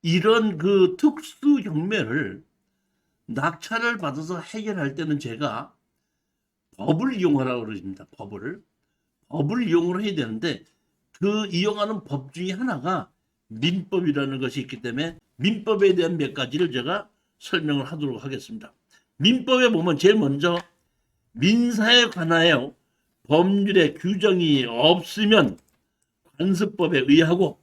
이런 그 특수 경매를 낙찰을 받아서 해결할 때는 제가 법을 이용하라고 그러십니다. 법을 이용을 해야 되는데 그 이용하는 법 중에 하나가 민법이라는 것이 있기 때문에 민법에 대한 몇 가지를 제가 설명을 하도록 하겠습니다. 민법에 보면 제일 먼저 민사에 관하여 법률의 규정이 없으면 관습법에 의하고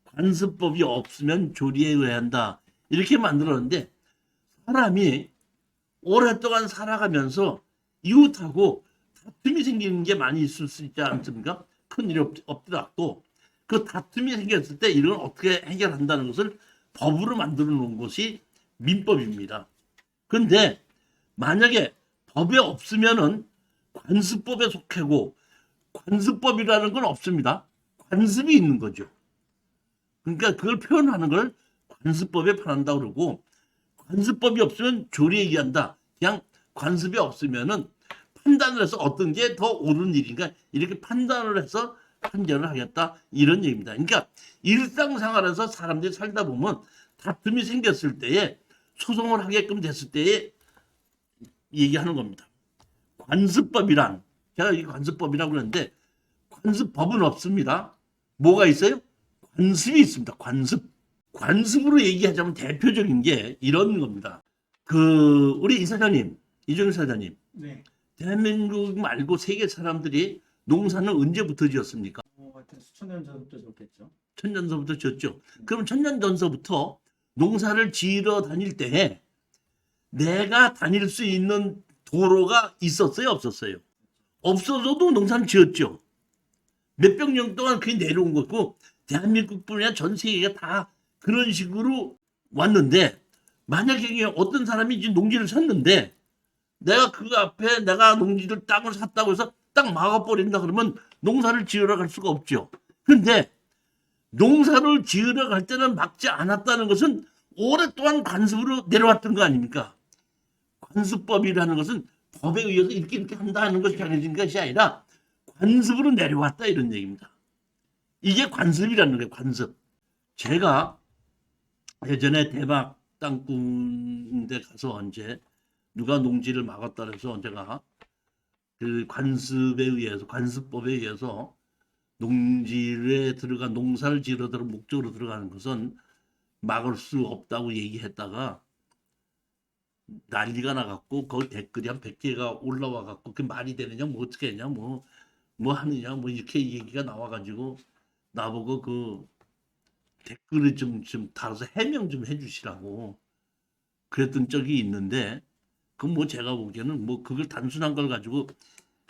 관습법이 없으면 조리에 의한다. 이렇게 만들었는데 사람이 오랫동안 살아가면서 이웃하고 다툼이 생기는 게 많이 있을 수 있지 않습니까? 큰일이 없더라도 그 다툼이 생겼을 때 이걸 어떻게 해결한다는 것을 법으로 만들어 놓은 것이 민법입니다. 그런데 만약에 법에 없으면은 관습법에 속하고 관습법이라는 건 없습니다. 관습이 있는 거죠. 그러니까 그걸 표현하는 걸 관습법에 판한다 그러고 관습법이 없으면 조리에 의한다. 그냥 관습이 없으면은 판단을 해서 어떤 게 더 옳은 일인가 이렇게 판단을 해서 판결을 하겠다 이런 얘기입니다. 그러니까 일상생활에서 사람들이 살다 보면 다툼이 생겼을 때에 소송을 하게끔 됐을 때에 얘기하는 겁니다. 관습법이란 제가 이 관습법이라고 그러는데 관습법은 없습니다. 뭐가 있어요? 관습이 있습니다. 관습으로 얘기하자면 대표적인 게 이런 겁니다. 우리 이사장님, 이종일 사장님, 네. 대한민국 말고 세계 사람들이 농사는 언제부터 지었습니까? 하여튼 수천 년 전부터 좋겠죠. 천년서부터 지었죠. 그럼 천년 전서부터 농사를 지으러 다닐 때 내가 다닐 수 있는 도로가 있었어요, 없었어요? 없어져도 농사는 지었죠. 몇백 년 동안 그게 내려온 거고 대한민국뿐이 아니라 전 세계가 다 그런 식으로 왔는데 만약에 어떤 사람이 이제 농지를 샀는데 내가 그 앞에 내가 농지를 땅을 샀다고 해서 딱 막아버린다 그러면 농사를 지으러 갈 수가 없죠. 근데 농사를 지으러 갈 때는 막지 않았다는 것은 오랫동안 관습으로 내려왔던 거 아닙니까? 관습법이라는 것은 법에 의해서 이렇게 한다는 것이 정해진 것이 아니라 관습으로 내려왔다 이런 얘기입니다. 이게 관습이라는 거예요. 관습. 제가 예전에 대박 땅꾼데 가서 언제 누가 농지를 막았다 그래서 제가 그 관습에 의해서 관습법에 의해서 농지에 들어가 농사를 지으러 들어 목적으로 들어가는 것은 막을 수 없다고 얘기했다가 난리가 나갖고 거기 댓글이 한 100개가 올라와 갖고 그 말이 되느냐 뭐 어떻게 했냐 뭐 하느냐 뭐 이렇게 얘기가 나와가지고 나보고 그 댓글을 좀 달아서 해명 좀 해주시라고 그랬던 적이 있는데 그건 뭐 제가 보기에는 뭐 그걸 단순한 걸 가지고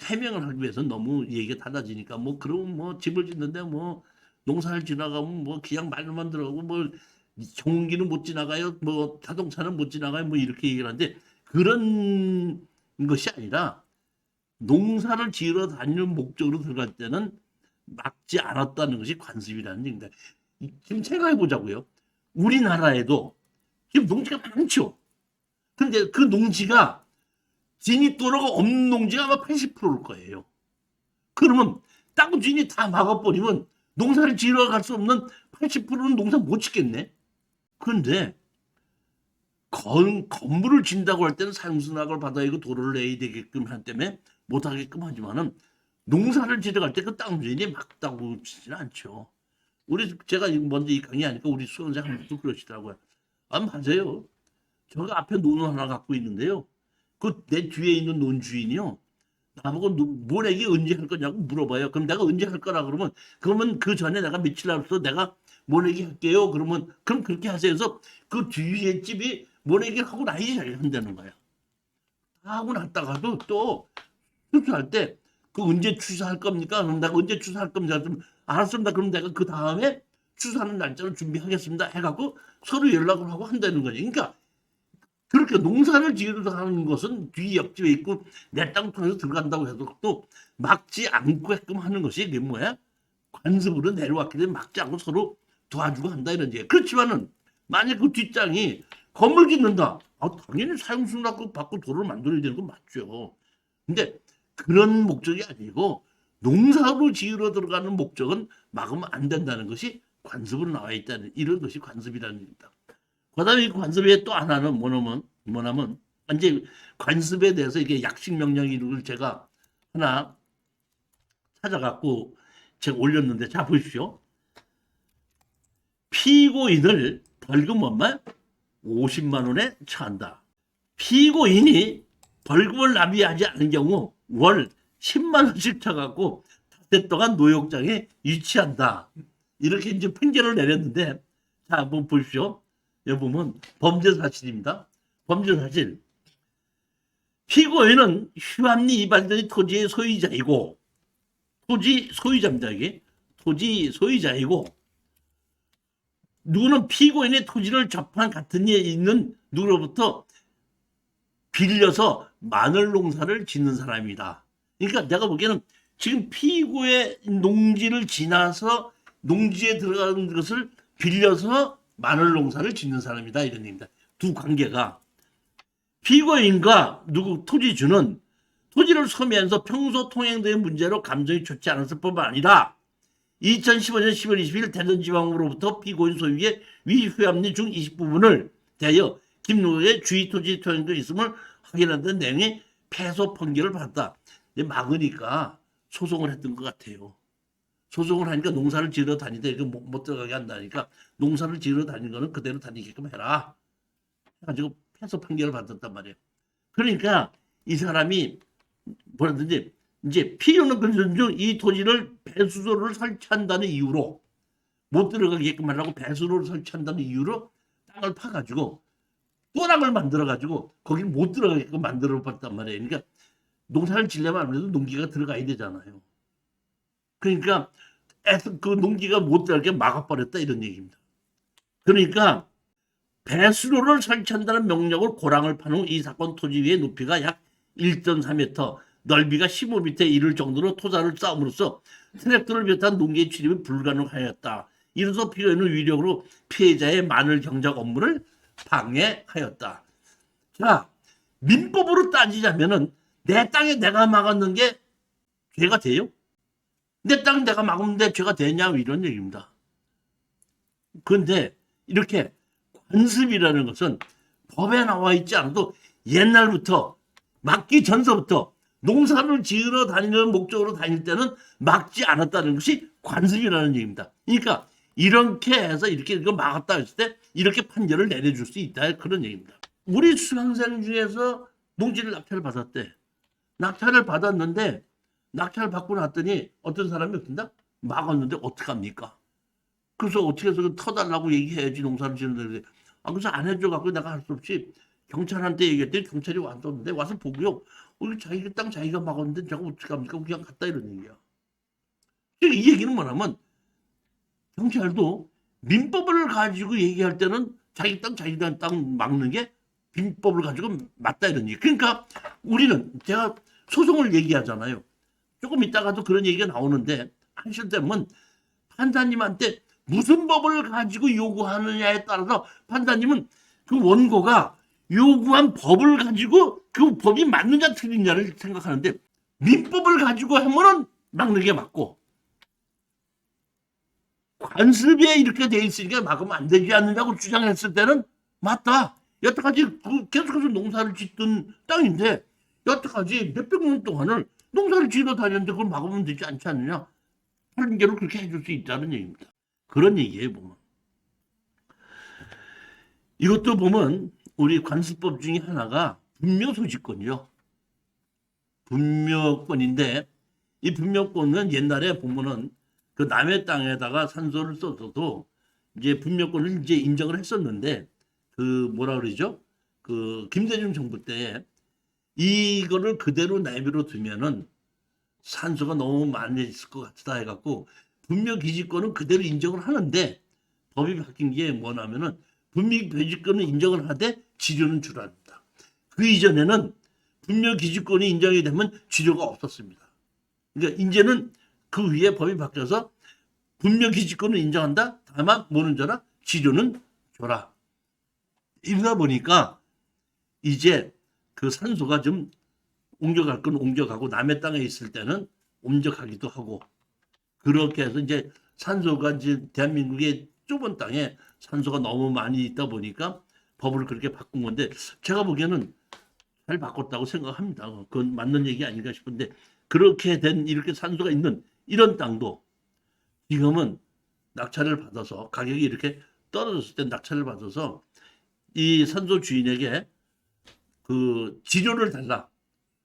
해명을 하기 위해서 너무 얘기가 달라지니까 뭐 그럼 뭐 집을 짓는데 뭐 농사를 지나가면 뭐 그냥 말로만 들어가고 뭐 경운기는 못 지나가요 뭐 자동차는 못 지나가요 뭐 이렇게 얘기를 하는데 그런 것이 아니라 농사를 지으러 다니는 목적으로 들어갈 때는 막지 않았다는 것이 관습이라는 얘기입니다. 지금 생각해 보자고요. 우리나라에도 지금 농지가 많죠. 근데 그 농지가 진입도로가 없는 농지가 아마 80%일 거예요. 그러면 땅 주인이 다 막아버리면 농사를 지으러 갈 수 없는 80%는 농사 못 짓겠네. 그런데 건물을 짓는다고 할 때는 사용수납을 받아야 하고 도로를 내야 되게끔 하기 때문에 못하게끔 하지만은 농사를 지으러 갈 때 그 땅 주인이 막다고 치지는 않죠. 제가 먼저 이 강의 하니까 우리 수험생 한 분도 그러시더라고요. 아, 맞아요. 저가 앞에 논 하나 갖고 있는데요. 그 내 뒤에 있는 논 주인이요. 나보고 모내기 언제 할 거냐고 물어봐요. 그럼 내가 언제 할 거라 그러면 그 전에 내가 며칠 앞서 내가 모내기 할게요. 그럼 그렇게 하세요. 그래서 그 뒤에 집이 모내기를 하고 나야지 잘 한다는 거야. 다 하고 났다가도 또 추수할 때 그 언제 추수할 겁니까? 그럼 내가 언제 추수할 겁니까? 좀 알았습니다. 그럼 내가 그 다음에 추수하는 날짜를 준비하겠습니다. 해갖고 서로 연락을 하고 한다는 거지. 그러니까 그렇게 농사를 지으러 가는 것은 뒤 옆집에 있고 내 땅 통해서 들어간다고 해도 또 막지 않게끔 하는 것이 그게 뭐야? 관습으로 내려왔기 때문에 막지 않고 서로 도와주고 한다 이런 얘기야. 그렇지만은 만약 그 뒷장이 건물 짓는다. 당연히 사용수납 받고 도로를 만들어야 되는 건 맞죠. 근데 그런 목적이 아니고 농사로 지으러 들어가는 목적은 막으면 안 된다는 것이 관습으로 나와 있다는 이런 것이 관습이라는 겁니다. 그다음에 이 관습의 또 하나는 뭐냐면 이제 관습에 대해서 이게 약식 명령 이걸 제가 하나 찾아갖고 제가 올렸는데 자 보십시오. 피고인을 벌금 얼마? 50만 원에 처한다. 피고인이 벌금을 납의하지 않은 경우 월 10만 원씩 쳐갖고 닷새 동안 노역장에 유치한다. 이렇게 이제 판결을 내렸는데 자 한번 보십시오. 여기 보면 범죄 사실입니다. 범죄 사실. 피고인은 휴함리 이발된 토지의 소유자이고 토지 소유자입니다. 이게 토지 소유자이고 누구는 피고인의 토지를 접한 같은 데 있는 누구로부터 빌려서 마늘 농사를 짓는 사람이다. 그러니까 내가 보기에는 지금 피고의 농지를 지나서 농지에 들어가는 것을 빌려서 마늘 농사를 짓는 사람이다. 이런 얘기입니다. 두 관계가 피고인과 누구 토지주는 토지를 소유하면서 평소 통행된 문제로 감정이 좋지 않았을 뿐만 아니라 2015년 10월 20일 대전지방으로부터 피고인 소유의 위휴함리 중 20부분을 대하여 김노의 주의 토지 통행도 있음을 확인한다는 내용의 패소 판결을 받았다. 막으니까 소송을 했던 것 같아요. 소송을 하니까 농사를 지으러 다니는데 이거 못 들어가게 한다니까 농사를 지으러 다니는 거는 그대로 다니게끔 해라. 해가지고 패소 판결을 받았단 말이에요. 그러니까 이 사람이 뭐라든지 이제 피고는 그런 중 이 토지를 배수로를 설치한다는 이유로 못 들어가게끔 하려고 배수로를 설치한다는 이유로 땅을 파가지고 또 땅을 만들어가지고 거기 못 들어가게끔 만들어 봤단 말이에요. 그러니까 농사를 지려면 아무래도 농기가 들어가야 되잖아요. 그러니까 그 농기가 못 들어가게 막아버렸다 이런 얘기입니다. 그러니까 배수로를 설치한다는 명령으로 고랑을 판 후 이 사건 토지 위의 높이가 약 1.4m, 넓이가 15m에 이를 정도로 토사를 쌓음으로써 트랙터를 비롯한 농기의 출입이 불가능하였다. 이로써 피고인은 위력으로 피해자의 마늘 경작 업무를 방해하였다. 자, 민법으로 따지자면은 내 땅에 내가 막았는 게 죄가 돼요? 내 땅 내가 막았는데 죄가 되냐 이런 얘기입니다. 그런데 이렇게 관습이라는 것은 법에 나와 있지 않아도 옛날부터 막기 전서부터 농사를 지으러 다니는 목적으로 다닐 때는 막지 않았다는 것이 관습이라는 얘기입니다. 그러니까 이렇게 해서 이렇게 이거 막았다 했을 때 이렇게 판결을 내려줄 수 있다 그런 얘기입니다. 우리 수강생 중에서 농지를 낙찰을 받았대. 낙찰을 받았는데 낙찰을 받고 났더니 어떤 사람이 없습니다. 막았는데 어떡합니까? 그래서 어떻게 해서 터달라고 얘기해야지 농사를 지는데 그래서 안 해줘갖고 내가 할 수 없이 경찰한테 얘기했더니 경찰이 왔었는데 와서 보고요. 우리 자기 땅 자기가 막았는데 제가 어떡합니까? 그냥 갔다 이런 얘기야. 이 얘기는 뭐냐면 경찰도 민법을 가지고 얘기할 때는 자기 땅 막는 게 민법을 가지고 맞다 이런 얘기. 그러니까 우리는 제가 소송을 얘기하잖아요. 조금 있다가도 그런 얘기가 나오는데 한실 때면 판사님한테 무슨 법을 가지고 요구하느냐에 따라서 판사님은 그 원고가 요구한 법을 가지고 그 법이 맞느냐 틀리냐를 생각하는데 민법을 가지고 하면은 막는 게 맞고 관습에 이렇게 돼 있으니까 막으면 안 되지 않느냐고 주장했을 때는 맞다. 여태까지 계속해서 농사를 짓던 땅인데 여태까지 몇백 년 동안을 농사를 지어 다녔는데 그걸 막으면 되지 않지 않느냐. 판결을 그렇게 해줄 수 있다는 얘기입니다. 그런 얘기예요 보면. 이것도 보면 우리 관습법 중에 하나가 분묘소지권이요. 분묘권인데 이 분묘권은 옛날에 보면은 그 남의 땅에다가 산소를 써서도 이제 분묘권을 이제 인정을 했었는데 그 뭐라 그러죠? 그 김대중 정부 때 이거를 그대로 내버려 두면은 산소가 너무 많아질 것 같다 해갖고 분묘기지권은 그대로 인정을 하는데 법이 바뀐 게 뭐냐면은 분묘기지권은 인정을 하되 지료는 줄어든다. 그 이전에는 분묘기지권이 인정이 되면 지료가 없었습니다. 그러니까 이제는 그 위에 법이 바뀌어서 분묘기지권은 인정한다. 다만 뭐는 줘라? 지료는 줘라. 이러다 보니까 이제 그 산소가 좀 옮겨갈 건 옮겨가고 남의 땅에 있을 때는 옮겨가기도 하고 그렇게 해서 이제 산소가 이제 대한민국의 좁은 땅에 산소가 너무 많이 있다 보니까 법을 그렇게 바꾼 건데 제가 보기에는 잘 바꿨다고 생각합니다. 그건 맞는 얘기 아닌가 싶은데 그렇게 된 이렇게 산소가 있는 이런 땅도 지금은 낙찰을 받아서 가격이 이렇게 떨어졌을 때 낙찰을 받아서 이 산소 주인에게 그 지료를 달라.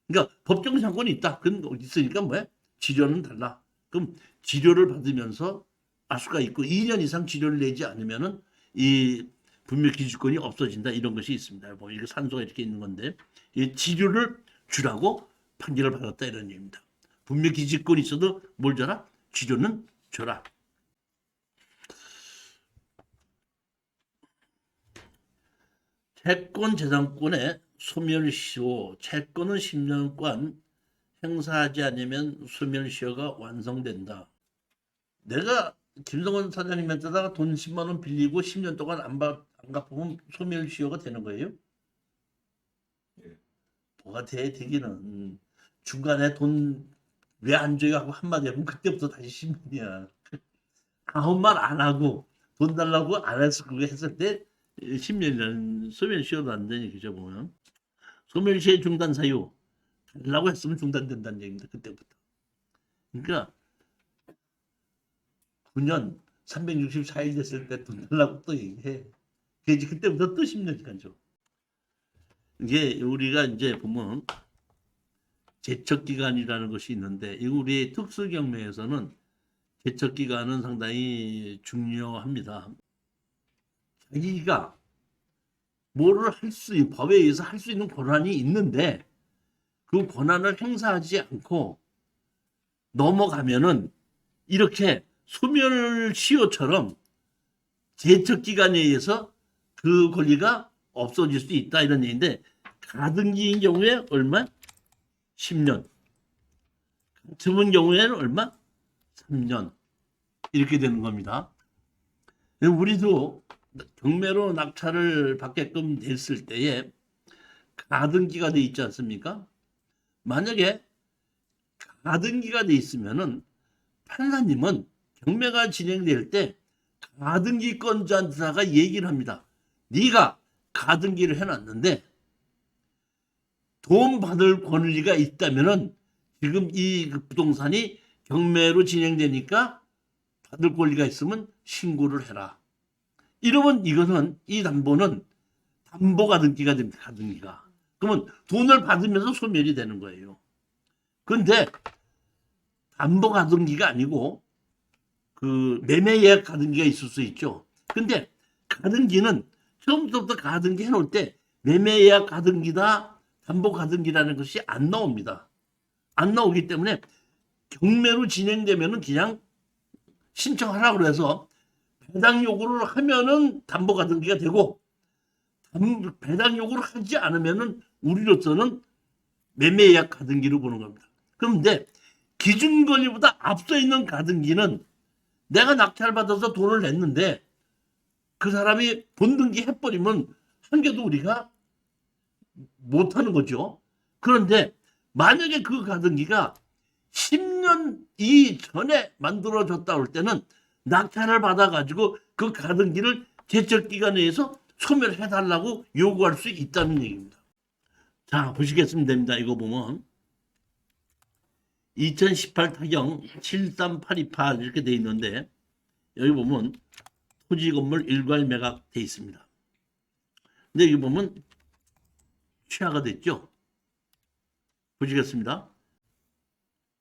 그러니까 법정 상권이 있다. 그건 있으니까 뭐야? 지료는 달라. 그럼 지료를 받으면서 알 수가 있고 2년 이상 지료를 내지 않으면은 이 분묘 기지권이 없어진다 이런 것이 있습니다. 뭐 이게 산소가 이렇게 있는 건데 이 지료를 주라고 판결을 받았다 이런 얘기입니다. 분묘 기지권이 있어도 뭘 줘라? 지료는 줘라. 채권 재산권의 소멸시효, 채권은 10년간 행사하지 않으면 소멸시효가 완성된다. 내가 김성원 사장님한테다가 돈 10만 원 빌리고 10년 동안 안 갚으면 소멸시효가 되는 거예요? 예. 뭐가 되기는 중간에 돈 왜 안 줘요 하고 한마디 하면 그때부터 다시 10년이야. 아무 말 안 하고 돈 달라고 안 해서 그거 했을 때 10년이라는 소멸시효도 안 되니 그죠 보면 소멸시효 중단 사유 달라고 했으면 중단된다는 얘기입니다. 그때부터. 그러니까 9년 364일 됐을 때 돈 달라고 또 얘기해. 그때부터 또 10년이간 줘. 이게 우리가 이제 보면 제척기간이라는 것이 있는데 우리 특수경매에서는 제척기간은 상당히 중요합니다. 자기가 뭐를 법에 의해서 할 수 있는 권한이 있는데 그 권한을 행사하지 않고 넘어가면은 이렇게 소멸시효처럼 제척기간에 의해서 그 권리가 없어질 수 있다 이런 얘기인데 가등기인 경우에 얼마? 10년. 드문 경우에는 얼마? 3년. 이렇게 되는 겁니다. 우리도 경매로 낙찰을 받게끔 됐을 때에 가등기가 돼 있지 않습니까? 만약에 가등기가 돼 있으면은 판사님은 경매가 진행될 때 가등기권자한테다가 얘기를 합니다. 네가 가등기를 해놨는데 돈 받을 권리가 있다면은 지금 이 부동산이 경매로 진행되니까 받을 권리가 있으면 신고를 해라. 이러면 이것은 이 담보는 담보 가등기가 됩니다. 가등기가. 그러면 돈을 받으면서 소멸이 되는 거예요. 그런데 담보 가등기가 아니고 그 매매 예약 가등기가 있을 수 있죠. 근데 가등기는 처음부터 가등기 해놓을 때 매매 예약 가등기다 담보 가등기라는 것이 안 나옵니다. 안 나오기 때문에 경매로 진행되면은 그냥 신청하라고 해서 배당 요구를 하면은 담보 가등기가 되고 배당 요구를 하지 않으면은 우리로서는 매매 예약 가등기로 보는 겁니다. 그런데 기준 권리보다 앞서 있는 가등기는 내가 낙찰 받아서 돈을 냈는데 그 사람이 본등기 해버리면 한 개도 우리가 못하는 거죠. 그런데 만약에 그 가등기가 10년 이전에 만들어졌다 올 때는 낙찰을 받아가지고 그 가등기를 제척기간에 의해서 소멸해달라고 요구할 수 있다는 얘기입니다. 자, 보시겠으면 됩니다. 이거 보면 2018 타경 73828 이렇게 돼 있는데 여기 보면 토지 건물 일괄 매각 돼 있습니다. 근데 여기 보면 취하가 됐죠. 보시겠습니다.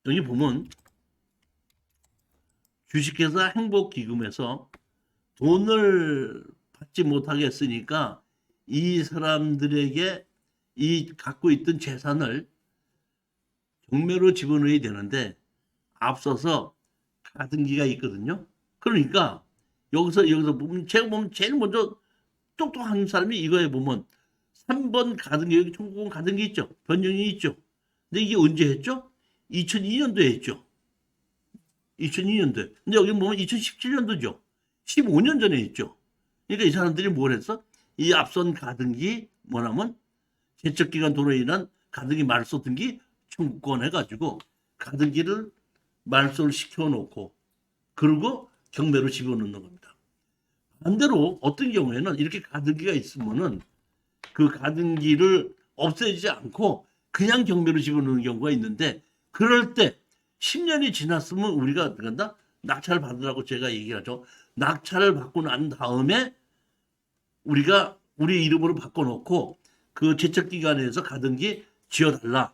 여기 보면 주식회사 행복기금에서 돈을 받지 못하게 했으니까 이 사람들에게 이 갖고 있던 재산을 경매로 집어넣어야 되는데 앞서서 가등기가 있거든요. 그러니까 여기서 보면 제가 보면 제일 먼저 똑똑한 사람이 이거에 보면 3번 가등기 여기 총공 가등기 있죠. 변경이 있죠. 근데 이게 언제 했죠? 2002년도에 했죠. 2002년도에. 근데 여기 보면 2017년도죠. 15년 전에 했죠. 그러니까 이 사람들이 뭘 했어? 이 앞선 가등기 뭐냐면 제척기간 도로에 인한 가등기 말소 등기 청구권 해가지고 가등기를 말소를 시켜놓고 그리고 경매로 집어넣는 겁니다. 반대로 어떤 경우에는 이렇게 가등기가 있으면은 그 가등기를 없애지 않고 그냥 경매로 집어넣는 경우가 있는데, 그럴 때 10년이 지났으면 우리가 그런다 낙찰을 받으라고 제가 얘기하죠. 낙찰을 받고 난 다음에 우리가 우리 이름으로 바꿔놓고 그 제척기관에서 가등기 지어달라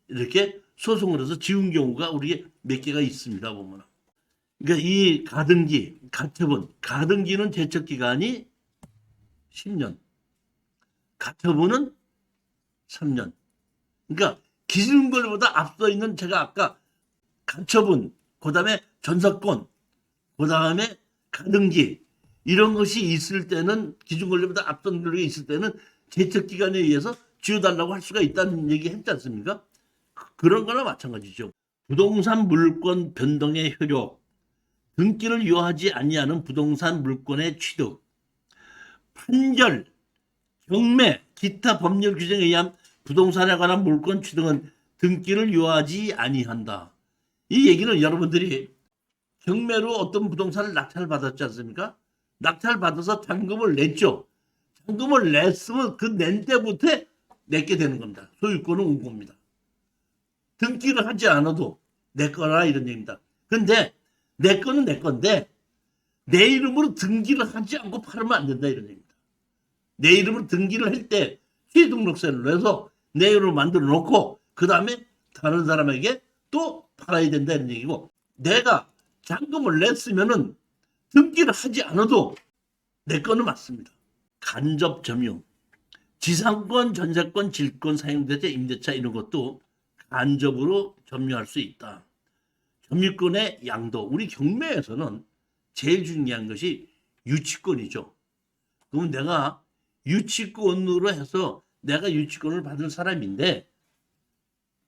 이렇게 소송을 해서 지은 경우가 우리 몇 개가 있습니다. 보면. 그러니까 이 가등기, 가처분, 가등기는 제척기간이 10년, 가처분은 3년. 그러니까 기준권보다 앞서 있는 제가 아까 가처분, 그다음에 전사권, 그다음에 가등기 이런 것이 있을 때는 기준권리보다 앞선 권리가 있을 때는 제척기관에 의해서 지어달라고 할 수가 있다는 얘기 했지 않습니까? 그런 거나 마찬가지죠. 부동산 물권 변동의 효력, 등기를 요하지 아니하는 부동산 물권의 취득, 판결, 경매, 기타 법률 규정에 의한 부동산에 관한 물권 취득은 등기를 요하지 아니한다. 이 얘기는 여러분들이 경매로 어떤 부동산을 낙찰받았지 않습니까? 낙찰받아서 잔금을 냈죠. 잔금을 냈으면 그 낸 때부터 내게 되는 겁니다. 소유권은 온 겁니다. 등기를 하지 않아도 내 거라 이런 얘기입니다. 근데 내 거는 내 건데 내 이름으로 등기를 하지 않고 팔으면 안 된다 이런 얘기입니다. 내 이름으로 등기를 할 때 취등록세를 내서 내 이름으로 만들어 놓고 그 다음에 다른 사람에게 또 팔아야 된다 이런 얘기고, 내가 잔금을 냈으면은 등기를 하지 않아도 내 거는 맞습니다. 간접 점유, 지상권, 전세권, 질권, 사용대차, 임대차 이런 것도 간접으로 점유할 수 있다. 점유권의 양도, 우리 경매에서는 제일 중요한 것이 유치권이죠. 그럼 내가 유치권으로 해서 내가 유치권을 받은 사람인데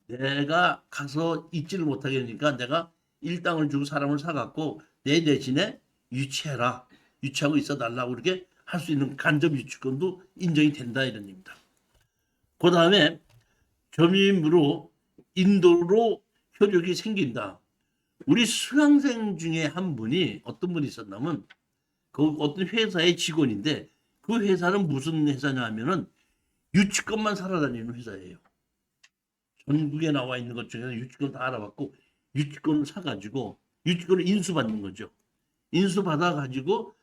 내가 가서 있지를 못하게 하니까 내가 일당을 주고 사람을 사갖고 내 대신에 유치해라, 유치하고 있어 달라고 그렇게 할 수 있는 간접 유치권도 인정이 된다 이런 얘기입니다. 그 다음에 점유임으로 인도로 효력이 생긴다. 우리 수강생 중에 한 분이 어떤 분이 있었냐면 그 어떤 회사의 직원인데 그 회사는 무슨 회사냐 하면은 유치권만 살아다니는 회사예요. 전국에 나와 있는 것 중에서 유치권 다 알아봤고 유치권을 사가지고 유치권을 인수받는 거죠. 인수받아가지고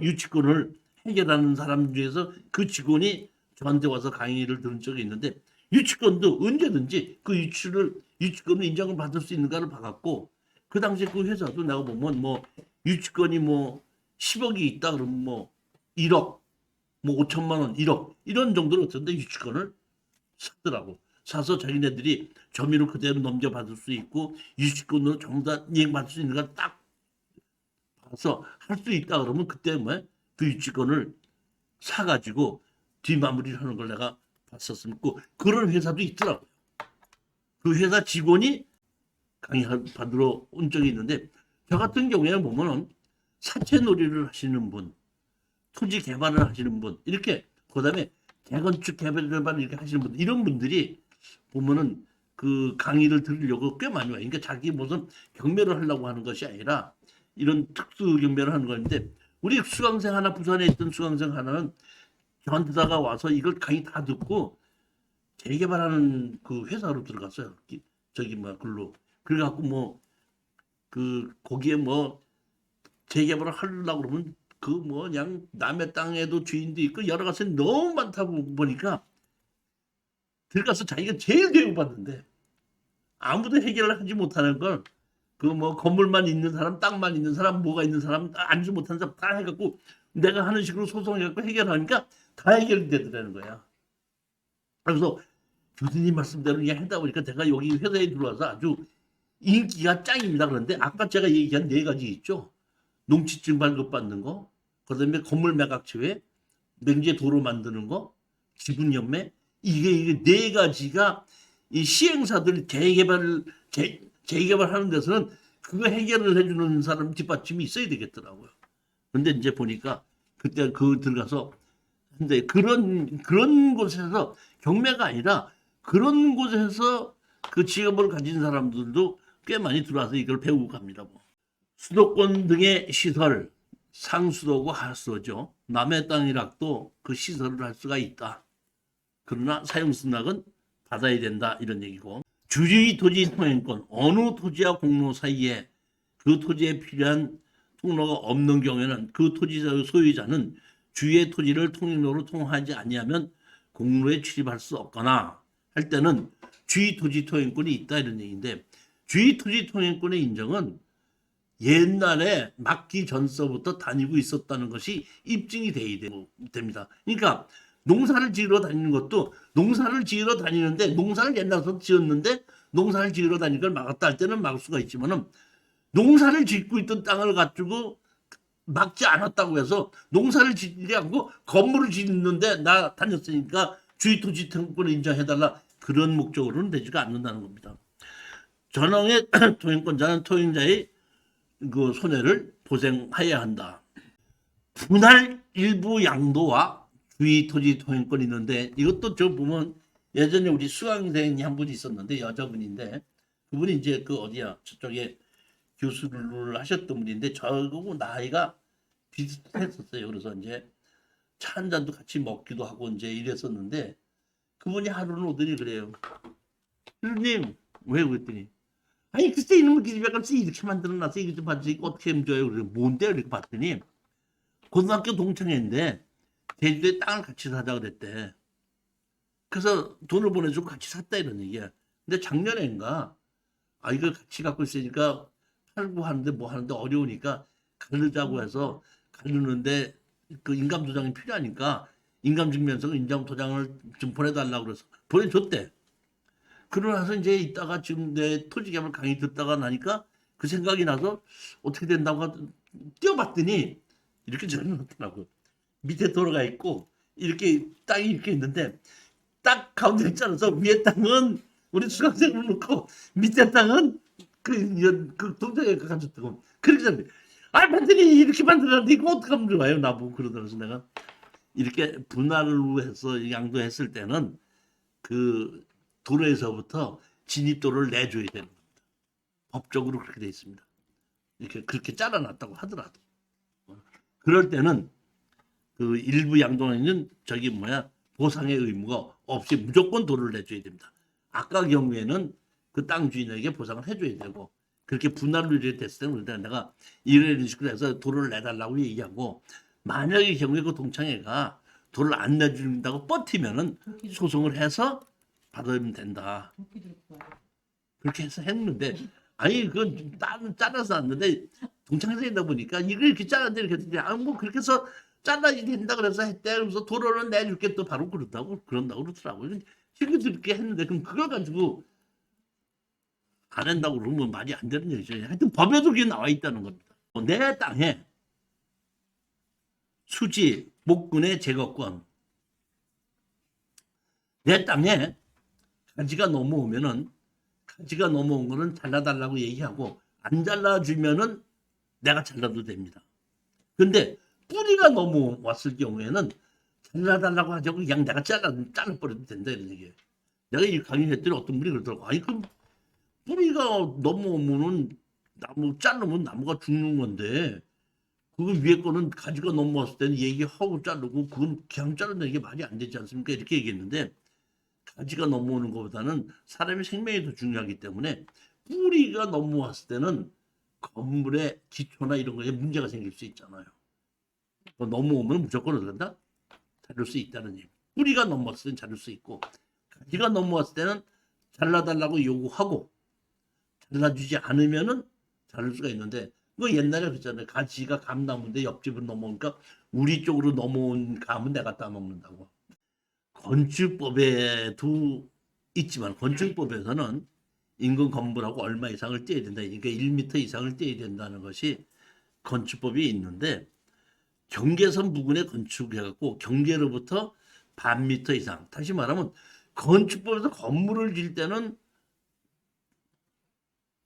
유치권을 해결하는 사람 중에서 그 직원이 저한테 와서 강의를 들은 적이 있는데, 유치권도 언제든지 그 유치권을 인정을 받을 수 있는가를 봐갖고, 그 당시에 그 회사도 내가 보면 뭐 유치권이 뭐 10억이 있다 그러면 뭐 1억, 뭐 5천만 원, 1억 이런 정도로 어떤데 유치권을 사더라고. 사서 자기네들이 점유를 그대로 넘겨받을 수 있고 유치권으로 전부 다 이행받을 수 있는 걸 딱 봐서 할 수 있다 그러면 그때 뭐 그 유치권을 사가지고 뒷마무리를 하는 걸 내가 봤었고, 그런 회사도 있더라고요. 그 회사 직원이 강의 받으러 온 적이 있는데, 저 같은 경우에는 보면은 사채놀이를 하시는 분, 토지 개발을 하시는 분, 이렇게 그다음에 재건축 개발 이렇게 하시는 분, 이런 분들이 보면은 그 강의를 들으려고 꽤 많이 와요. 그러니까 자기 무슨 경매를 하려고 하는 것이 아니라 이런 특수 경매를 하는 건데, 우리 수강생 하나, 부산에 있던 수강생 하나는 저한테다가 와서 이걸 강의 다 듣고 재개발하는 그 회사로 들어갔어요. 저기 뭐 글로. 그래갖고 뭐 그 거기에 뭐 재개발을 하려고 그러면 그 뭐 그냥 남의 땅에도 주인도 있고 여러 가지 너무 많다 보니까 들어가서 자기가 제일 교육받는데 아무도 해결을 하지 못하는 걸 그 뭐 건물만 있는 사람, 땅만 있는 사람, 뭐가 있는 사람, 앉지 못하는 사람 다 해갖고 내가 하는 식으로 소송해갖고 해결하니까 다 해결이 되더라는 거야. 그래서 교수님 말씀대로 그냥 하다 보니까 제가 여기 회사에 들어와서 아주 인기가 짱입니다. 그런데 아까 제가 얘기한 4가지 있죠. 농지증 발급받는 거, 그다음에 건물 매각처에 맹제 도로 만드는 거, 지분연매, 이게 4가지가 이 시행사들 재개발하는 데서는 그거 해결을 해주는 사람 뒷받침이 있어야 되겠더라고요. 근데 이제 보니까 그때 그 들어가서 근데 그런 곳에서 경매가 아니라 그런 곳에서 그 직업을 가진 사람들도 꽤 많이 들어와서 이걸 배우고 갑니다. 뭐. 수도권 등의 시설, 상수도고 하수도죠. 남의 땅이라도 그 시설을 할 수가 있다. 그러나 사용승낙은 받아야 된다 이런 얘기고, 주주의 토지 통행권, 어느 토지와 공로 사이에 그 토지에 필요한 통로가 없는 경우에는 그 토지 소유자는 주의 토지를 통행로로 통하지 아니하면 공로에 출입할 수 없거나 할 때는 주의 토지 통행권이 있다 이런 얘기인데, 주의 토지 통행권의 인정은 옛날에 막기 전서부터 다니고 있었다는 것이 입증이 됩니다. 그러니까 농사를 지으러 다니는 것도, 농사를 지으러 다니는데 농사를 옛날부터 지었는데 농사를 지으러 다니는 걸 막았다 할 때는 막을 수가 있지만은, 농사를 짓고 있던 땅을 가지고 막지 않았다고 해서 농사를 짓지 않고 건물을 짓는데 나 다녔으니까 주의 토지 통행권을 인정해달라, 그런 목적으로는 되지가 않는다는 겁니다. 전형의 통행권자는 토행자의 그 손해를 보상해야 한다. 분할 일부 양도와 주의 토지 통행권이 있는데, 이것도 저 보면 예전에 우리 수강생이 한 분이 있었는데, 여자분인데 그분이 이제 그 어디야 저쪽에 교수를 하셨던 분인데 저하고 나이가 비슷했었어요. 그래서 이제 차 한 잔도 같이 먹기도 하고 이제 이랬었는데, 그분이 하루는 오더니 그래요. 교수님, 왜 그랬더니, 아니 글쎄 이놈의 기집애값이 이렇게 만들어놨어, 이거 좀 봐주세요, 이거 어떻게 하면 좋아요? 그래, 뭔데요? 이렇게 봤더니 고등학교 동창회인데 제주도에 땅을 같이 사자 그랬대. 그래서 돈을 보내주고 같이 샀다 이런 얘기야. 근데 작년엔가 이걸 같이 갖고 있으니까 팔고 하는데 뭐 하는데 어려우니까 가르자고 해서 가르는데 그 인감도장이 필요하니까 인감증명서 인감도장을 좀 보내달라고 그래서 보내줬대. 그러고 나서 이제 있다가 지금 내 토지개발 강의 듣다가 나니까 그 생각이 나서 어떻게 된다고 뛰어봤더니 이렇게 적어놨더라고. 밑에 도로가 있고 이렇게 땅이 이렇게 있는데 딱 가운데 잘라서 위에 땅은 우리 수강생을 놓고 밑에 땅은 그 동생이 가졌다고. 그렇게 잡네. 봤더니 이렇게 만들었는데 이거 어떡하면 좋아요? 나보고 그러더라고요. 내가 이렇게 분할로 해서 양도했을 때는 그 도로에서부터 진입도를 내줘야 되는 겁니다. 법적으로 그렇게 돼 있습니다. 이렇게 그렇게 잘라놨다고 하더라도, 그럴 때는 그 일부 양도인은 보상의 의무가 없이 무조건 도를 내줘야 됩니다. 아까 경우에는 그 땅 주인에게 보상을 해줘야 되고, 그렇게 분할로 됐을 때는 내가 이런 식으로 해서 도를 내달라고 얘기하고, 만약의 경우에 그 동창회가 도를 안 내준다고 버티면은 소송을 해서 받으면 된다. 그렇게 해서 했는데, 그건 잘라서 왔는데 동창회이다 보니까 이걸 이렇게 잘랐는데 이렇게 했는데, 뭐 그렇게 해서 잘라야 된다 그래서 했대. 그래서 도로는 내줄게, 또 바로 그런다고 그러더라고요. 친구들 이렇게 했는데, 그럼 그걸 가지고 안 한다고 그러면 말이 안 되는 얘기죠. 하여튼 법에도 그게 나와 있다는 겁니다. 내 땅에 수지, 목근의 제거권, 내 땅에 가지가 넘어오면은, 가지가 넘어온 거는 잘라달라고 얘기하고, 안 잘라주면은 내가 잘라도 됩니다. 근데 뿌리가 넘어왔을 경우에는 잘라달라고 하자고 그냥 내가 잘라버려도 된다 이런 얘기예요. 내가 이 강의했더니 어떤 분이 그러더라고. 그럼 뿌리가 넘어오면은 자르면 나무가 죽는 건데, 그거 위에 거는 가지가 넘어왔을 때는 얘기하고 자르고, 그건 그냥 자르는 게 말이 안 되지 않습니까? 이렇게 얘기했는데, 가지가 넘어오는 것보다는 사람의 생명이 더 중요하기 때문에 뿌리가 넘어왔을 때는 건물의 기초나 이런 거에 문제가 생길 수 있잖아요. 넘어오면 무조건 어떡한다? 자를 수 있다는 얘기. 뿌리가 넘어왔을 때는 자를 수 있고, 가지가 넘어왔을 때는 잘라달라고 요구하고 잘라주지 않으면은 자를 수가 있는데, 그 옛날에 그랬잖아요. 가지가 감나무인데 옆집은 넘어오니까 우리 쪽으로 넘어온 감은 내가 따먹는다고. 건축법에도 있지만 건축법에서는 인근 건물하고 얼마 이상을 떼야 된다. 그러니까 1m 이상을 떼야 된다는 것이 건축법이 있는데, 경계선 부근에 건축해갖고 경계로부터 반 미터 이상, 다시 말하면 건축법에서 건물을 질 때는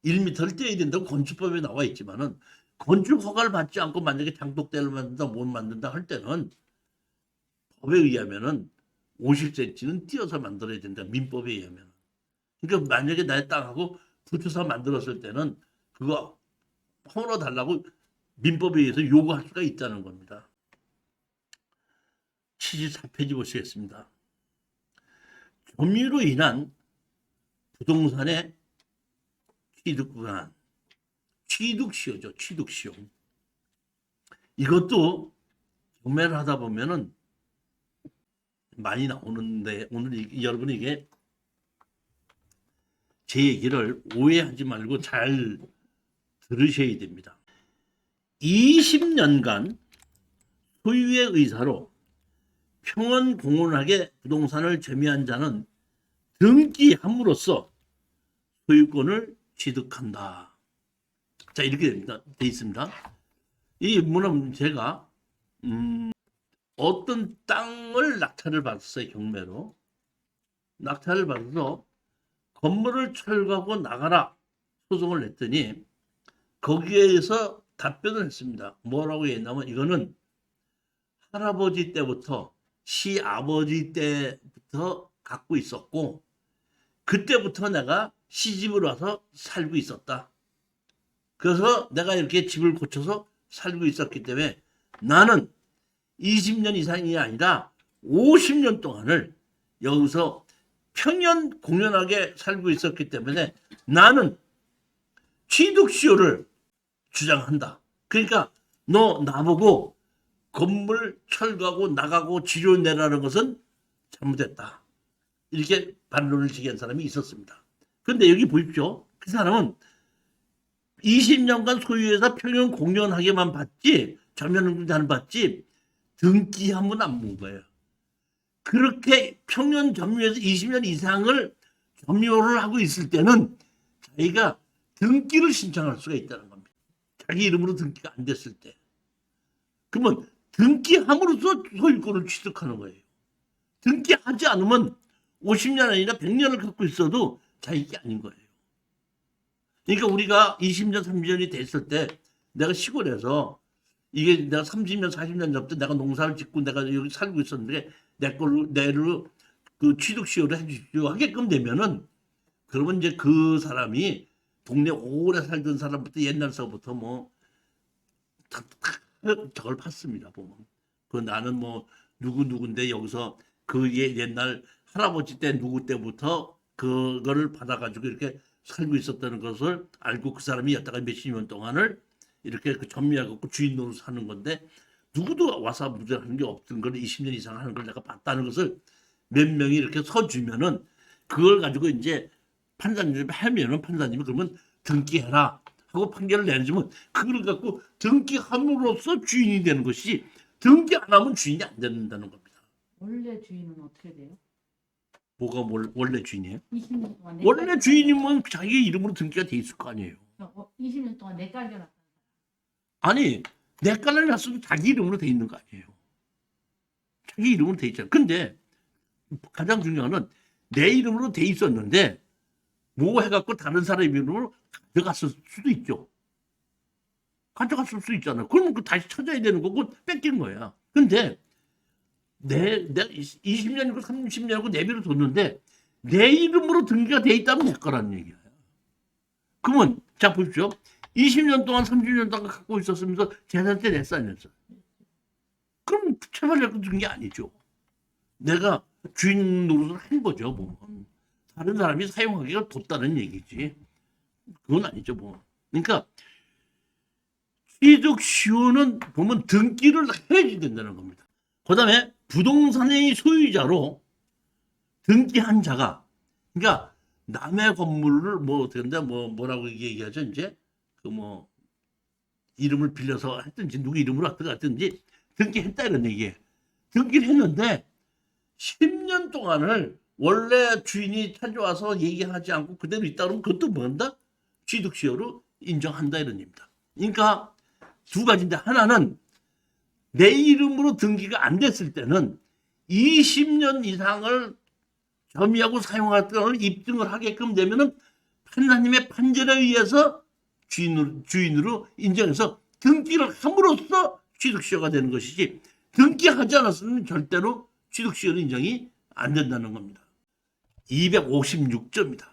1m를 떼야 된다고 건축법에 나와 있지만은, 건축 허가를 받지 않고 만약에 장독대를 만든다, 못 만든다 할 때는 법에 의하면은 50cm는 띄어서 만들어야 된다. 민법에 의하면. 그러니까 만약에 나의 땅하고 붙여서 만들었을 때는 그거 허물어달라고 민법에 의해서 요구할 수가 있다는 겁니다. 74페이지 보시겠습니다. 점유로 인한 부동산의 취득구간, 취득시효죠. 취득시효. 이것도 경매를 하다 보면은 많이 나오는데 오늘 여러분이 이게 제 얘기를 오해하지 말고 잘 들으셔야 됩니다. 20년간 소유의 의사로 평원공헌하게 부동산을 점유한 자는 등기함으로써 소유권을 취득한다. 자, 이렇게 돼 있습니다. 이 문은 제가 어떤 땅을 낙찰을 받았어요. 경매로 낙찰을 받아서 건물을 철거하고 나가라 소송을 냈더니 거기에서 답변을 했습니다. 뭐라고 했냐면 이거는 할아버지 때부터 시아버지 때부터 갖고 있었고 그때부터 내가 시집을 와서 살고 있었다. 그래서 내가 이렇게 집을 고쳐서 살고 있었기 때문에 나는 20년 이상이 아니라 50년 동안을 여기서 평연공연하게 살고 있었기 때문에 나는 취득시효를 주장한다. 그러니까 너 나보고 건물 철거하고 나가고 지료 내라는 것은 잘못했다. 이렇게 반론을 제기한 사람이 있었습니다. 그런데 여기 보십시오. 그 사람은 20년간 소유해서 평연공연하게만 받지 전면공연을 받지 등기함은 안 본 거예요. 그렇게 평년 점유해서 20년 이상을 점유를 하고 있을 때는 자기가 등기를 신청할 수가 있다는 겁니다. 자기 이름으로 등기가 안 됐을 때. 그러면 등기함으로써 소유권을 취득하는 거예요. 등기하지 않으면 50년 아니라 100년을 갖고 있어도 자기 게 아닌 거예요. 그러니까 우리가 20년, 30년이 됐을 때 내가 시골에서 이게 내가 30년, 40년 전부터 내가 농사를 짓고 내가 여기 살고 있었는데 내를 그 취득시효를 해주십시오 하게끔 되면은 그러면 이제 그 사람이 동네 오래 살던 사람부터 옛날서부터 뭐 저걸 팠습니다. 보면 그 나는 뭐 누구인데 여기서 그 옛날 할아버지 때 누구 때부터 그거를 받아가지고 이렇게 살고 있었다는 것을 알고 그 사람이 여태가 몇십 년 동안을 이렇게 그 점유해갖고 주인 노릇 하는 건데 누구도 와서 무죄하는 게 없던 걸 20년 이상 하는 걸 내가 봤다는 것을 몇 명이 이렇게 서주면은 그걸 가지고 이제 판사님이 하면은 판사님이 그러면 등기해라 하고 판결을 내주면 그걸 갖고 등기함으로써 주인이 되는 것이 등기 안 하면 주인이 안 된다는 겁니다. 원래 주인은 어떻게 돼요? 뭐가 원래 주인이에요? 20년 동안 원래 주인이면 자기 이름으로 등기가 돼 있을 거 아니에요. 20년 동안 내 깔려놨다. 아니 내 깔려 놨어도 자기 이름으로 돼 있는 거 아니에요. 자기 이름으로 돼 있잖아요. 근데 가장 중요한 건 내 이름으로 돼 있었는데 뭐 해갖고 다른 사람 이름으로 가져갔을 수도 있죠. 가져갔을 수 있잖아요. 그러면 그 다시 찾아야 되는 거고 뺏긴 거야. 근데 내 20년이고 30년이고 내비를 뒀는데 내 이름으로 등기가 돼 있다면 내 거라는 얘기야. 그러면 자 보십시오. 20년 동안 30년 동안 갖고 있었으면서 재산 때 냈어 안 냈어? 그럼 채벌 준 게 아니죠. 내가 주인 노릇을 한 거죠. 뭐. 다른 사람이 사용하기가 뒀다는 얘기지. 그건 아니죠. 뭐. 그러니까 취득시효는 보면 등기를 해야지 된다는 겁니다. 그 다음에 부동산의 소유자로 등기한 자가 그러니까 남의 건물을 뭐 어떻게 뭐라고 얘기하죠 이제 그 뭐 이름을 빌려서 했든지 누구 이름으로 왔든지 등기했다 이런 얘기예요. 등기를 했는데 10년 동안을 원래 주인이 찾아와서 얘기하지 않고 그대로 있다 그러면 그것도 뭔다? 취득시효로 인정한다 이런 얘기입니다. 그러니까 두 가지인데 하나는 내 이름으로 등기가 안 됐을 때는 20년 이상을 점유하고 사용했던 입증을 하게끔 되면은 판사님의 판결에 의해서 주인으로 인정해서 등기를 함으로써 취득시효가 되는 것이지 등기하지 않았으면 절대로 취득시효는 인정이 안 된다는 겁니다. 256조입니다.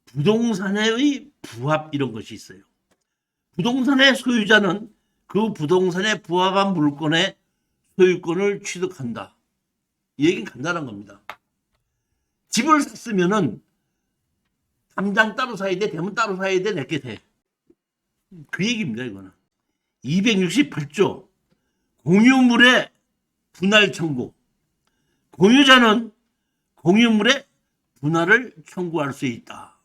부동산의 부합 이런 것이 있어요. 부동산의 소유자는 그 부동산에 부합한 물건의 소유권을 취득한다. 이 얘기는 간단한 겁니다. 집을 샀으면은 담장 따로 사야 돼, 대문 따로 사야 돼, 내게 돼. 그 얘기입니다, 이거는. 268조 공유물의 분할 청구. 공유자는 공유물의 분할을 청구할 수 있다.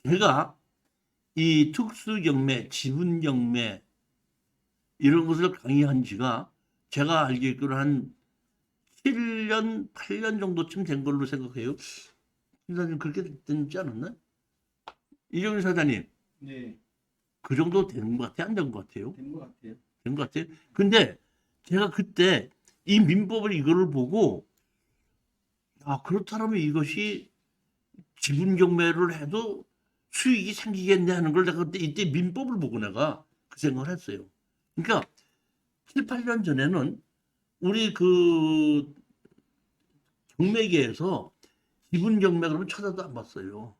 제가 이 특수경매, 지분경매 이런 것을 강의한 지가 제가 알기로는 한 7년, 8년 정도쯤 된 걸로 생각해요. 사장님 그렇게 되지 않았나? 이정희 사장님 네, 그 정도 되는 것 같아요? 안 된 것 같아요? 된 것 같아요. 된 것 같아요? 근데 제가 그때 이 민법을 이거를 보고 그렇다면 이것이 지분 경매를 해도 수익이 생기겠네 하는 걸 내가 그때 이때 민법을 보고 내가 그 생각을 했어요. 그러니까 7, 8년 전에는 우리 그 경매계에서 지분 경매 그러면 쳐다도 안 봤어요.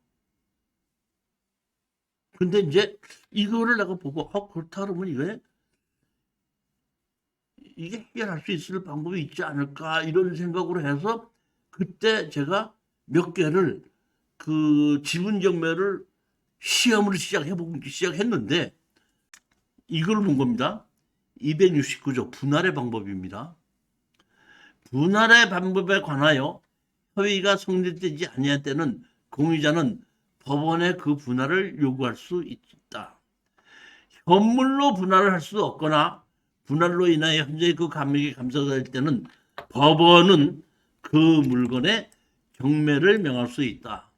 근데 이제 이거를 내가 보고 그렇다 그러면 이게 해결할 수 있을 방법이 있지 않을까 이런 생각으로 해서 그때 제가 몇 개를 그 지분 경매를 시험을 시작했는데 이걸 본 겁니다. 269조 분할의 방법입니다. 분할의 방법에 관하여 협의가 성립되지 아니할 때는 공유자는 법원에 그 분할을 요구할 수 있다. 현물로 분할을 할 수 없거나 분할로 인하여 현재 그 감액이 감소될 때는 법원은 그 물건의 경매를 명할 수 있다.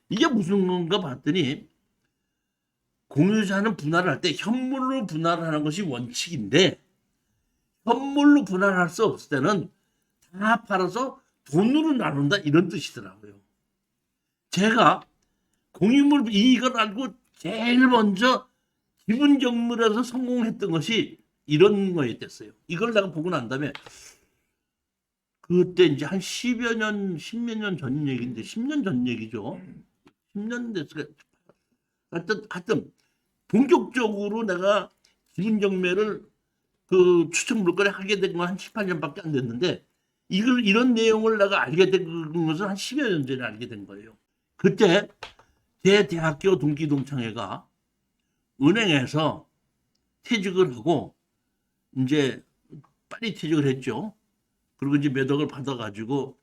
이게 무슨 건가 봤더니 공유자는 분할을 할 때 현물로 분할을 하는 것이 원칙인데 현물로 분할할 수 없을 때는 다 팔아서 돈으로 나눈다 이런 뜻이더라고요. 제가 공유물 이걸 알고 제일 먼저 지분 경매에서 성공했던 것이 이런 거였댔어요. 이걸 내가 보고 난 다음에 그때 이제 한 10여 년, 10몇 년 전 얘기인데 10년 전 얘기죠. 10년 됐을 하여튼 본격적으로 내가 지분 경매를 그 추천 물건에 하게 된 건 한 7, 8년밖에 안 됐는데 이런 내용을 내가 알게 된 것은 한 10여 년 전에 알게 된 거예요. 그때 제 대학교 동기 동창회가 은행에서 퇴직을 하고 이제 빨리 퇴직을 했죠. 그리고 이제 몇 억을 받아가지고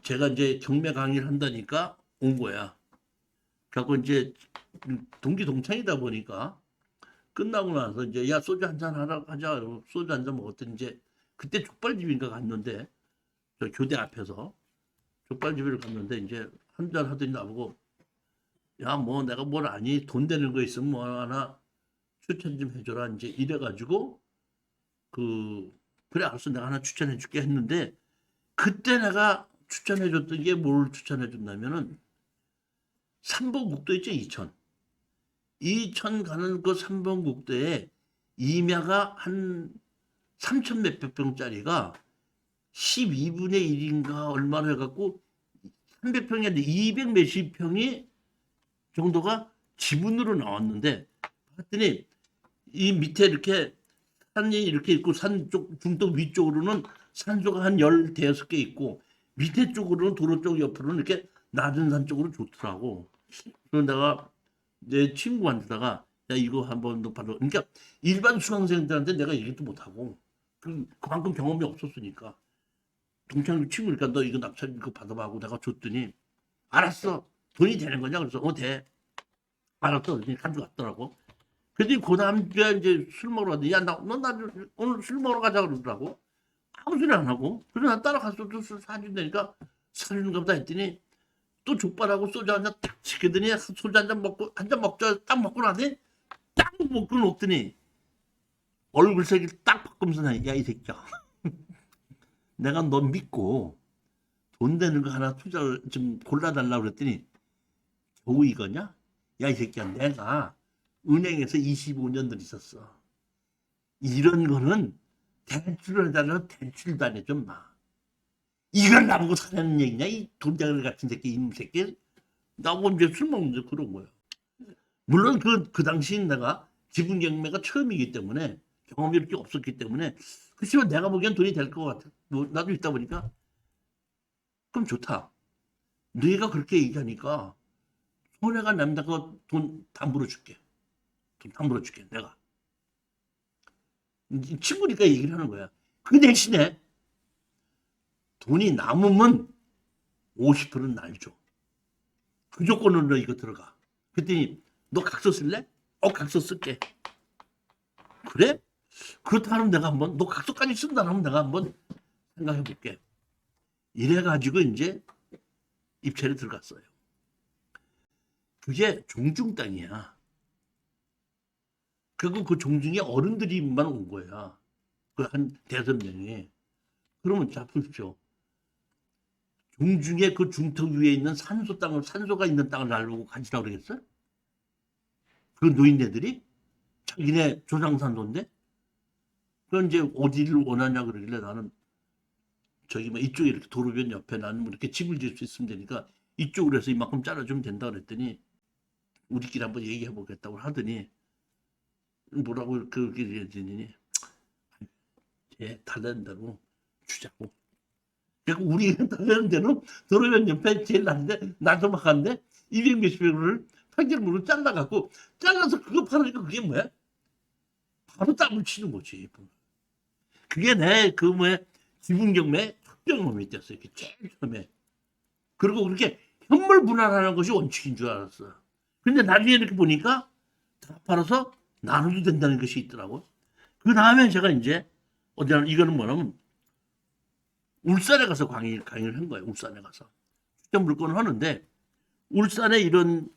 제가 이제 경매 강의를 한다니까 온 거야. 그래갖고 이제 동기 동창이다 보니까 끝나고 나서 이제 야 소주 한잔 하자. 소주 한잔 먹었더니 이제 그때 족발집인가 갔는데 저 교대 앞에서 족발집을 갔는데 이제 한잔 하더니 나보고 야 뭐 내가 뭘 아니 돈 되는 거 있으면 뭐 하나 추천 좀 해줘라 이제 이래가지고 그래 알았어 내가 하나 추천해 줄게 했는데 그때 내가 추천해 줬던 게 뭘 추천해 줬냐면은 3번 국도 있죠. 이천 가는 그 3번 국도에 임야가 한 3천 몇백 평짜리가 12분의 1인가 얼마나 해갖고 300평이 아니라 200 몇십 평이 정도가 지분으로 나왔는데 봤더니 이 밑에 이렇게 산이 이렇게 있고 산 쪽 중도 위쪽으로는 산소가 한 15개 있고 밑에 쪽으로는 도로 쪽 옆으로는 이렇게 낮은 산 쪽으로 좋더라고. 그래서 내가 내 친구한테다가 야 이거 한번 너 봐도 그러니까 일반 수강생들한테 내가 얘기도 못하고 그만큼 경험이 없었으니까 동창 친구니까 너 이거 낙찰 이거 받아봐 하고 내가 줬더니 알았어 돈이 되는 거냐 그래서 돼 알았어 그랬더니 가져갔더라고. 그랬더니 그 다음 주에 이제 술 먹으러 갔더니 야 나 오늘 술 먹으러 가자 그러더라고. 아무 소리 안 하고 그래서 나 따라가서 또 술 사준다니까 사주는가 보다 했더니 또 족발하고 소주 한잔 딱 시키더니 소주 한잔 먹고 한잔 먹자 딱 먹고 나더니 딱 먹고 놓더니 얼굴색이 딱 바꾸면서 야 이 새끼야 내가 너 믿고 돈 되는 거 하나 투자를 좀 골라달라고 그랬더니 겨우 이거냐? 야 이 새끼야 내가 은행에서 25년들 있었어. 이런 거는 대출을 해달라고 대출도 안 해줘 마. 이걸 나보고 사라는 얘기냐 이 돈장을 같은 새끼 이놈 새끼. 나보고 이제 술 먹는데 그런 거야. 물론 그 당시엔 내가 지분 경매가 처음이기 때문에 경험이 이렇게 없었기 때문에 그렇지만 내가 보기엔 돈이 될 것 같아. 뭐 나도 있다 보니까 그럼 좋다. 네가 그렇게 얘기하니까 손해가 남다가 돈 담보로 줄게. 돈 담보로 줄게 내가. 친구니까 얘기를 하는 거야. 그 대신에 돈이 남으면 50%는 날 줘. 그 조건으로 이거 들어가. 그랬더니 너 각서 쓸래? 각서 쓸게. 그래? 그렇다 하면 내가 한번 너 각서까지 쓴다 하면 내가 한번 생각해 볼게. 이래가지고 이제 입찰에 들어갔어요. 그게 종중 땅이야. 결국 그 종중에 어른들이만 온 거야. 그 한 대여섯 명이. 그러면 자 보십시오. 종중에 그 중턱 위에 있는 산소가 있는 땅을 날르고 가지라고 그러겠어요? 그 노인네들이 자기네 조상산소인데 그건 이제 어디를 원하냐 그러길래 나는 저기 뭐 이쪽에 이렇게 도로변 옆에 나는 뭐 이렇게 집을 지을 수 있으면 되니까 이쪽으로 해서 이만큼 잘라주면 된다 그랬더니 우리끼리 한번 얘기해 보겠다고 하더니 뭐라고 그렇게 얘기했더니 쟤 달라는 대로 주자고. 그러니까 우리 달라는 대로 도로변 옆에 제일 난데 나도막한데 200몇십 백을 판결문으로 잘라갖고 잘라서 그거 팔으니까 그게 뭐야? 바로 땅을 치는 거지. 그게 내 그 뭐야 지분 경매 첫 경험이 됐어요. 제일 처음에. 그리고 그렇게 현물 분할하는 것이 원칙인 줄 알았어. 근데 나중에 이렇게 보니까 다 팔아서 나눠도 된다는 것이 있더라고. 그 다음에 제가 이제 이거는 뭐냐면 울산에 가서 강의를 한 거예요. 울산에 가서 출전 물건을 하는데 울산에 이런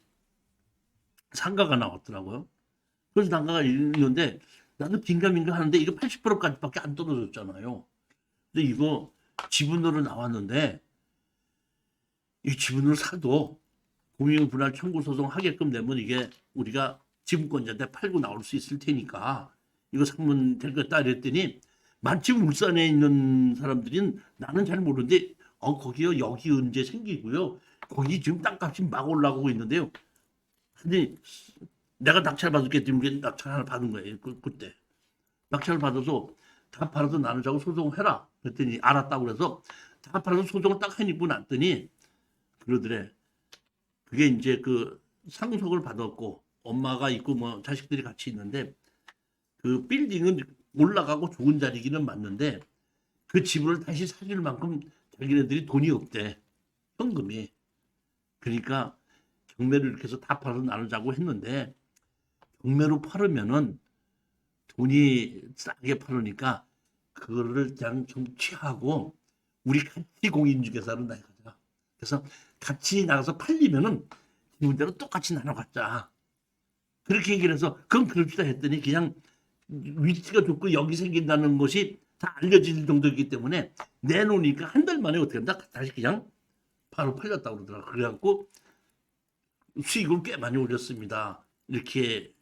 상가가 나왔더라고요. 그래서 상가가 있는데 나도 긴가민가 하는데 이거 80%까지밖에 안 떨어졌잖아요. 근데 이거 지분으로 나왔는데 이 지분을 사도 공유분할 청구 소송 하게끔 되면 이게 우리가 지분권자한테 팔고 나올 수 있을 테니까 이거 사면 될 거다 이랬더니 마침 울산에 있는 사람들은 나는 잘 모르는데 거기요 여기 언제 생기고요 거기 지금 땅값이 막 올라가고 있는데요. 근데 내가 낙찰 받았기 때문에 낙찰 하나 받은 거예요. 그때 낙찰을 받아서 다 팔아서 나누자고 소송을 해라 그랬더니 알았다고 그래서 다 팔아서 소송을 딱 해니고 났더니 그러더래. 그게 이제 그 상속을 받았고 엄마가 있고 뭐 자식들이 같이 있는데 그 빌딩은 올라가고 좋은 자리기는 맞는데 그 집을 다시 사줄 만큼 자기네들이 돈이 없대. 현금이. 그러니까 경매를 이렇게 해서 다 팔아서 나누자고 했는데 경매로 팔으면은 돈이 싸게 팔으니까 그거를 그냥 좀 취하고 우리 같이 공인중개사로 나가자. 그래서 같이 나가서 팔리면은 지분대로 똑같이 나눠 갖자. 그렇게 얘기를 해서 그건 그럽시다 했더니 그냥 위치가 좋고 여기 생긴다는 것이 다 알려질 정도이기 때문에 내놓으니까 한 달 만에 어떻게 한다? 다시 그냥 바로 팔렸다고 그러더라고요. 그래갖고 수익을 꽤 많이 올렸습니다. 이렇게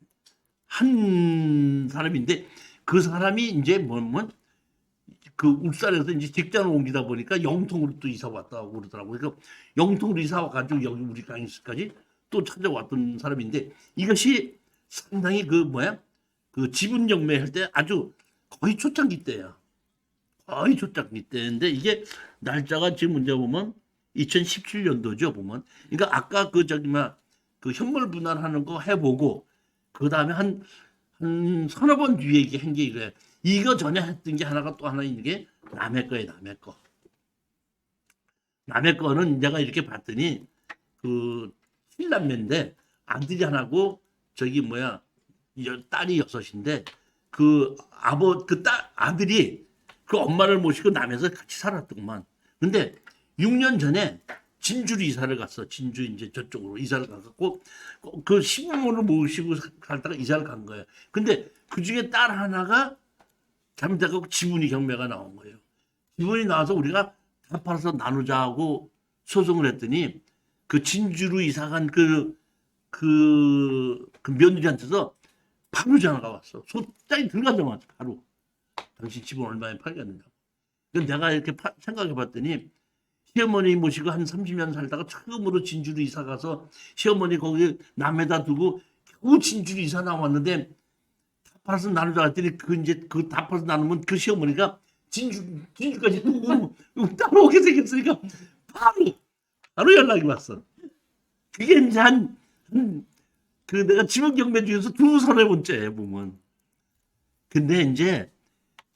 한 사람인데 그 사람이 이제 뭐냐면 그 울산에서 이제 직장을 옮기다 보니까 영통으로 또 이사 왔다고 그러더라고요. 그래서 영통으로 이사 와가지고 여기 우리 강의실까지 또 찾아왔던 사람인데 이것이 상당히 그 지분 경매할 때 아주 거의 초창기 때야. 거의 초창기 때인데 이게 날짜가 지금 문제 보면 2017년도죠 보면. 그러니까 아까 그 현물 분할하는 거 해보고 그 다음에 한 서너 번 뒤에 이게 한 게 이거야. 이거 전에 했던 게 하나가 또 하나 있는 게 남의 거예요. 남의 거. 남의 거는 내가 이렇게 봤더니 그 칠남매인데 아들이 하나고 저기 딸이 6인데 그 아들이 그 엄마를 모시고 남에서 같이 살았더구만. 근데 6년 전에 진주로 이사를 갔어. 진주 이제 저쪽으로 이사를 가갖고 그 시부모를 모시고 살다가 이사를 간 거예요. 근데 그 중에 딸 하나가 잘못해갖고 지분이 경매가 나온 거예요. 지분이 나와서 우리가 다 팔아서 나누자고 소송을 했더니 그 진주로 이사간 그 며느리한테서 바로 전화가 왔어. 소장이 들어가자마자 바로 당신 지분 얼마에 팔겠느냐고. 내가 이렇게 생각해 봤더니 시어머니 모시고 한 30년 살다가 처음으로 진주로 이사 가서 시어머니 거기 남에다 두고 겨우 진주리 이사 나왔는데 다 팔아서 나누자 했더니 그 이제 그 다 팔아서 나누면 그 시어머니가 진주까지 또 따라오게 생겼으니까 바로 연락이 왔어. 그게 이제 그 내가 지분 경매 중에서 두 서너 번째에 보면. 근데 이제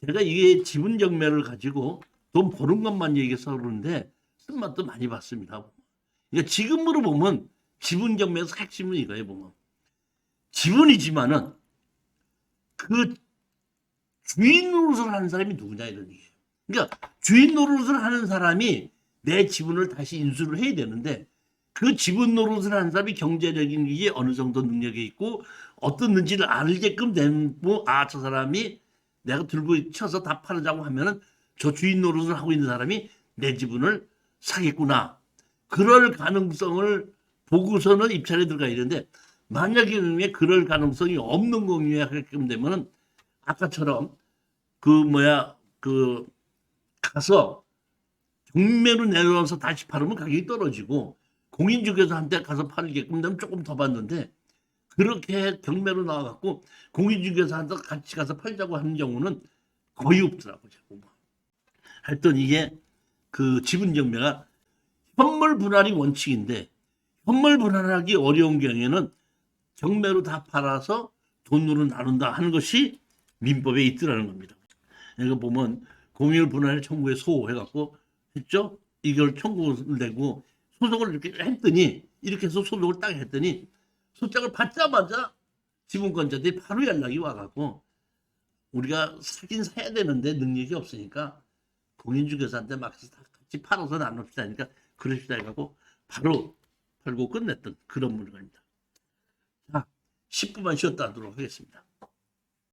제가 이게 지분 경매를 가지고 돈 버는 것만 얘기해서 그러는데 쓴맛도 많이 봤습니다. 그러니까 지금으로 보면 지분 경매에서 핵심은 이거예요. 보면 지분이지만은 그 주인 노릇을 하는 사람이 누구냐 이런 얘기예요. 그러니까 주인 노릇을 하는 사람이 내 지분을 다시 인수를 해야 되는데 그 지분 노릇을 하는 사람이 경제적인 게 어느 정도 능력이 있고 어떻는지를 알게끔 되고 저 사람이 내가 들고 쳐서 다 팔으자고 하면은 저 주인 노릇을 하고 있는 사람이 내 지분을 사겠구나. 그럴 가능성을 보고서는 입찰에 들어가야 되는데 만약에 그럴 가능성이 없는 공유하게끔 되면은 아까처럼 가서 경매로 내려와서 다시 팔으면 가격이 떨어지고 공인중개사한테 가서 팔게끔 되면 조금 더 받는데 그렇게 경매로 나와갖고 공인중개사한테 같이 가서 팔자고 하는 경우는 거의 없더라고요. 하여튼 이게 그 지분 경매가 현물 분할이 원칙인데 현물 분할하기 어려운 경우에는 경매로 다 팔아서 돈으로 나눈다 하는 것이 민법에 있더라는 겁니다. 그러니까 보면 공유 분할 청구에 소해갖고 했죠. 이걸 청구를 내고 소송을 이렇게 했더니 이렇게 해서 소송을 딱 했더니 소장을 받자마자 지분권자들이 바로 연락이 와갖고 우리가 사긴 사야 되는데 능력이 없으니까 공인중개사한테 맡겨서 다 같이 팔아서 나눕시다 하니까 그럽시다 해갖고 바로 팔고 끝냈던 그런 물건입니다. 자, 10분만 쉬었다 하도록 하겠습니다.